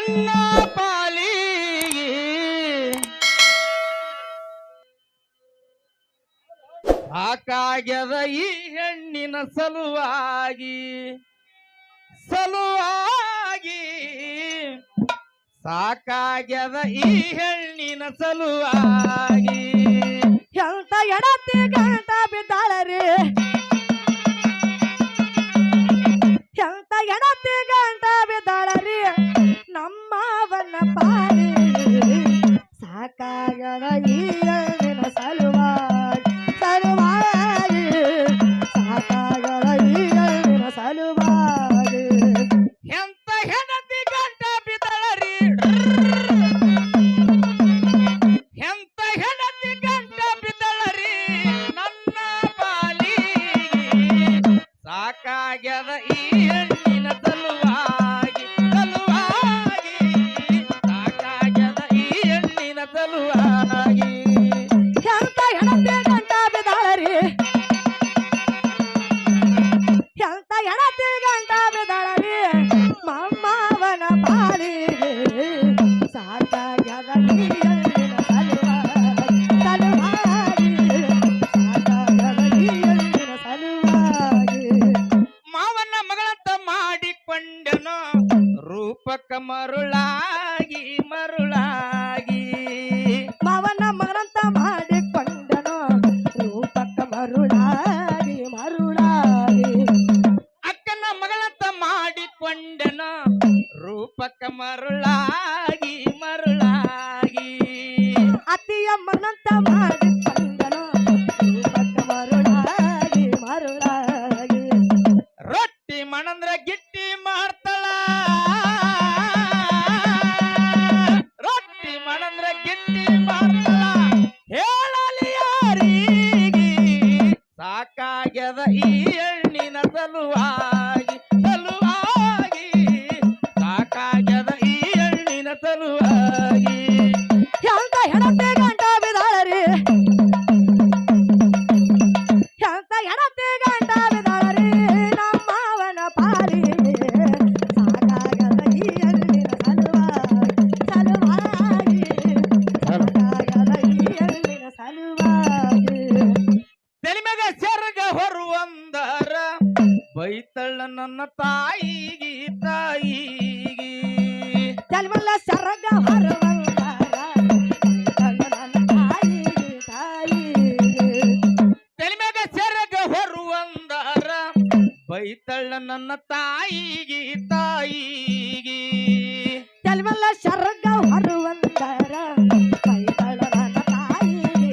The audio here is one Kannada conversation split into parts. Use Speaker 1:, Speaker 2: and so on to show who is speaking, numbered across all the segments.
Speaker 1: ನನ್ನ ಪಾಲಿಗೆ ಸಾಕಾಗ್ಯದ ಈ ಹೆಣ್ಣಿನ ಸಲುವಾಗಿ ಸಾಕಾಗ್ಯದ ಈ ಹೆಣ್ಣಿನ ಸಲುವಾಗಿ
Speaker 2: ಎಂತ ಎಡತಿ ಗಂಟ ಬಿದ್ದಾಳರಿ ಎಂತ ಎಡತಿ ಗಂಟ ಬಿದ್ದಾಳರಿ ನಮ್ಮವನ ಪಾರಿ ಸಾಕಾಗದ ಈ ಹೆಣ್ಣಿನ ಸಲುವಾಗಿ ಸಾಕಾಗದ ಈ ಹೆಣ್ಣಿನ ಸಲುವಾಗಿ
Speaker 1: ಎಂತ ಹೆಣತಿ ಗಂಟ ಬಿದ್ದಾಳರಿ ಎಂತ ಹೆಣತಿ ಗಂಟ ಬಿದ್ದಾಳರಿ ನನ್ನ ಪಾಲಿಗೆ ಸಾಕಾಗ್ಯದ ಈ ಹೆಣ್ಣಿನ ಸಲುವಾಗಿ ಸಾಕಾಗ್ಯದ ಈ ಹೆಣ್ಣಿನ ಸಲುವಾಗಿ
Speaker 2: ಎಂತ ಹೆಣತಿ ಗಂಟ ಬಿದ್ದಾಳರಿ ಎಂತ ಹೆಣತಿ ಗಂಟ ಬಿದ್ದಾಳರಿ ಮಮ್ಮವನ ಪಾಲಿಗೆ ಸಾಕಾಗ್ಯದ ಈ ಹೆಣ್ಣಿನ ಸಲುವಾಗಿ ಸಾಕಾಗ್ಯದ ಈ ಹೆಣ್ಣಿನ ಸಲುವಾಗಿ
Speaker 1: ಮಾವನ ಮಗಳಂತ ಮಾಡಿಕೊಂಡನು ರೂಪಕ ಮರುಳಾಗಿ
Speaker 2: ಮಾವನ ಮಗನಂತ ಮಾಡಿಕೊಂಡನು ರೂಪಕ ಮರುಳಾಗಿ
Speaker 1: ಅಕ್ಕನ ಮಗಳಂತ ಮಾಡಿಕೊಂಡನು ರೂಪಕ ಮರುಳಾಗಿ
Speaker 2: ಅತ್ತಿಯ ಮಗನಂತ ಮಾಡಿಕೊಂಡನು ರೂಪಕ ಮರುಳಾಗಿ
Speaker 1: ರೊಟ್ಟಿ ಮಣಂದ್ರ ಗಿಟ್ಟಿ ಮಾಡ್ತಾಳ ರೊಟ್ಟಿ ಮಣಂದ್ರ ಗಿಟ್ಟಿ ಮಾಡ್ತಾಳ ಹೇಳಲಿ ಯಾರಿಗೆ ಸಾಕಾಗ್ಯದ ಈ ಹೆಣ್ಣಿನ ಸಲುವಾಗಿ ಸಾಕಾಗ್ಯದ ಈ ಹೆಣ್ಣಿನ ಸಲುವಾಗಿ
Speaker 2: ಎಂತ ಹೆಣತೆ ಗಂಟ ಬಿದ್ದಾಳರಿ ಎಂತ ಹೆಣತೆ ಗಂಟ ಬಿದ್ದಾಳರಿ ನಮ್ಮವನ ಪಾಲಿಗೆ ಸಾಕಾಗದ ಈ ಹೆಣ್ಣಿನ ಸಲುವಾಗಿ ಸಾಕಾಗದ ಈ ಹೆಣ್ಣಿನ ಸಲುವಾಗಿ
Speaker 1: ತೆಲಿಮೆಗ ಸೆರಗ ಹೊರುವಂದರ ಬೈತಳ್ಳ ನನ್ನ ತಾಯಿಗೆ
Speaker 2: ಜಲ್ಮಲ್ಲ ಸರಗ ಹೊರವಂದರ ನನ್ನ ತಾಯಿಗೆ
Speaker 1: ತೆಲಿಮೆಗ ಸೆರಗ ಹೊರುವಂದರ ಬೈತಳ್ಳ ನನ್ನ ತಾಯಿಗೆ
Speaker 2: ಜಲ್ಮಲ್ಲ ಸರಗ ಹೊರವಂದರ ಬೈತಳ್ಳ ನನ್ನ ತಾಯಿಗೆ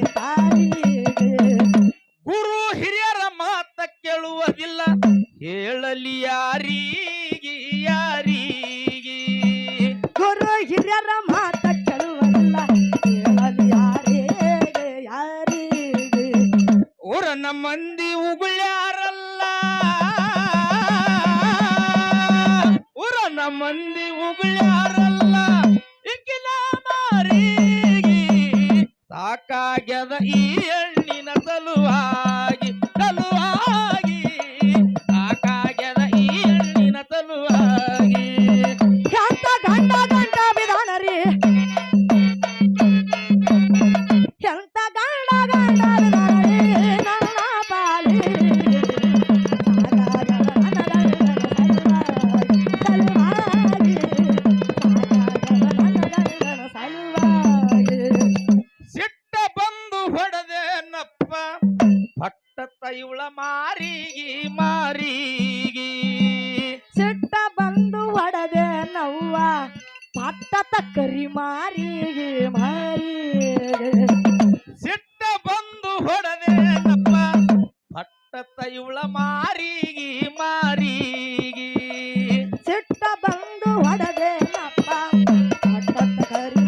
Speaker 1: ಗುರು ಹಿರಿಯರ ಮಾತ ಕೇಳುವುದಿಲ್ಲ ಹೇಳಲಿ ಯಾರಿಗೆ
Speaker 2: ಗುರು ಹಿರಿಯರ ಮಾತ ಕೇಳುವುದಿಲ್ಲ ಹೇಳಲಿ ಯಾರಿಗೆ
Speaker 1: ಊರನ ಮಂದಿ ಉಗುಳ್ಯಾರಲ್ಲ ಊರನ ಮಂದಿ ಉಗುಳ್ಯಾರಲ್ಲ ಇಕ್ಕಿಲ ಮಾರಿಗೆ ಸಾಕಾಗ್ಯದ ಈ ಹೆಣ್ಣಿನ ಸಲುವಾಗಿ ಸಾಕಾಗ್ಯದ ಈ ಹೆಣ್ಣಿನ ಸಲುವಾಗಿ
Speaker 2: ಎಂತ ಗಂಡ ಬಿದಾನರಿ ಎಂತ ಗಂಡ ಬಿದಾನರಿ ನನ್ನ ಪಾಲಿಗೆ ಸಲುವಾಗಿ
Speaker 1: ಸಿಟ್ಟ ಬಂದು ಹೊಡೆದೇನಪ್ಪ ಭಟ್ಟ ತೈವಳ ಮಾರಿಗೆ
Speaker 2: ಸಿಟ್ಟ ಬಂದು ಹೊಡೆದೆ ನವ್ವ ಪಟ್ಟ ತಕ್ಕರಿ ಮಾರಿಗೆ
Speaker 1: ಸಿಟ್ಟ ಬಂದು ಹೊಡೆದೇನಪ್ಪ ಭಟ್ಟ ತೈವಳ ಮಾರಿಗೆ
Speaker 2: ಸಿಟ್ಟ ಬಂದು ಹೊಡೆದೆ ನಪ್ಪ ಪಟ್ಟ ತಕ್ಕರಿ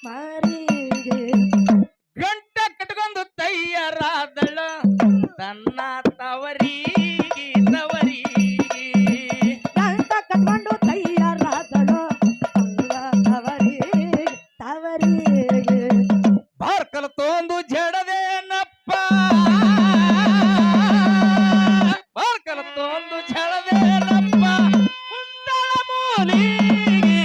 Speaker 2: ಮಾರಿಗೆ
Speaker 1: ಗಂಟ ಕಟ್ಕೊಂಡು ತಯ್ಯರಾದಳ ತನ್ನ ತವರಿಗೆ
Speaker 2: ಗಂಟ ಕಟ್ಕೊಂಡು ತಯ್ಯಾರಾದಳು ತವರಿಗೆ
Speaker 1: ಬಾರ್ಕಲ ತೊಂದು ಜಡದೇನಪ್ಪ ಬಾರ್ಕಲ ತೊಂದು ಜಡದೇನಪ್ಪ ಮುಂದಳ ಮೂಲಿಗೆ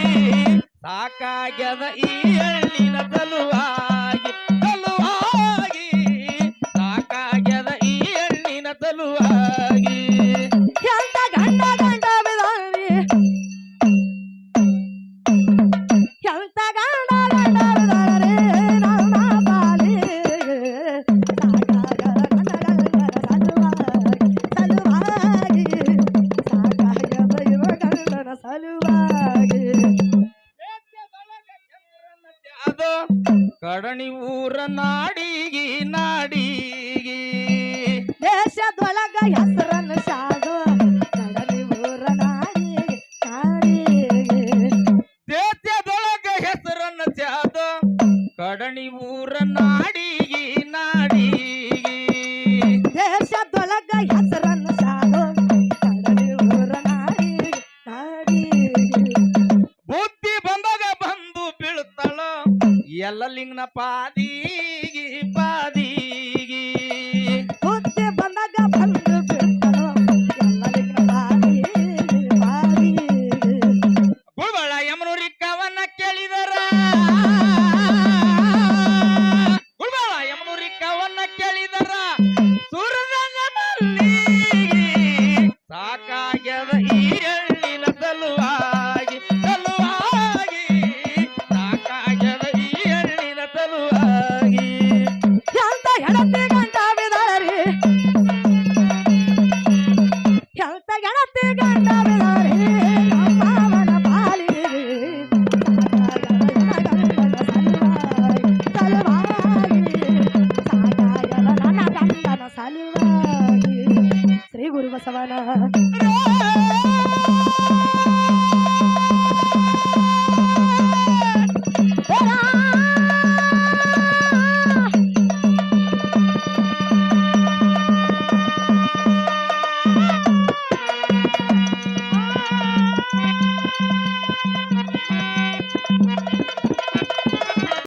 Speaker 1: ಸಾಕಾಗ್ಯದ ಈ ಎಳ್ಳಿನ ಸಲುವಾಗಿ ಸಲುವಾಗಿ ಸಾಕಾಗ್ಯದ ಈ ಎಳ್ಳಿನ ಸಲುವಾಗಿ
Speaker 2: ಎಂತ ಗಂಡ ಗಂಡ ಬಿದಾರಿ ಎಂತ ಗಂಡ ಗಂಡ ಬಿದಾರಿ ನನ್ನ ಬಾಲಿ ಸಲುವಾಗಿ
Speaker 1: ಅದು ಕಡಣಿ ಊರ ನಾಡಿಗಿ ನಾಡಿಗಿ
Speaker 2: ದೇಶದೊಳಗ ಹೆಸರನ್ನು ಸಾಗು ಕಡಲಿ ಊರ ನಾಡಿ
Speaker 1: ದೇಶದೊಳಗ ಹೆಸರನ್ನ ತ್ಯಾದು ಕಡಣಿ ಊರ ನಾಡಿಗಿ ನಾಡಿಗಿ
Speaker 2: ದೇಶದೊಳಗ ಹೆಸರನ್ನು ಸಾಗು ಕಡಲಿ ಊರ ನಾಡಿ
Speaker 1: ಬುದ್ಧಿ ಬಂದಾಗ ಬಂದು ಬೀಳುತ್ತಾಳ ಎಲ್ಲ ಲಿಂಗನ ಪಾದಿಗಿ ಪಾದಿಗಿ
Speaker 2: ಬುದ್ಧಿ ಬಂದಾಗ ಬಂದು ಬಿಡ್ತಾರೋ ಎಲ್ಲರಿಗೂ ಬಾರಿ
Speaker 1: ಗುಳ್ಬಳ ಯಮನೂರಿ ಕವನ ಕೇಳಿದರ ಗುಳ್ಬಳ ಯಮನೂರಿ ಕವನ ಕೇಳಿದರ ಸುರದಂಗ ಸಾಕಾಗ್ಯದ ಈ ಎಳ್ಳಿನ ಸಲುವಾಗಿ ಸಲುವಾಗಿ ಸಾಕಾಗ್ಯದ ಈ ಎಳ್ಳಿನ ಸಲುವಾಗಿ
Speaker 2: ಎಂತ ಹೆಣತಿ ಗಂಡ ಬಿದಾರಿ ಎಂತ ಗೆಳತಿ ಗಂಡ ಬಿದಾರಿ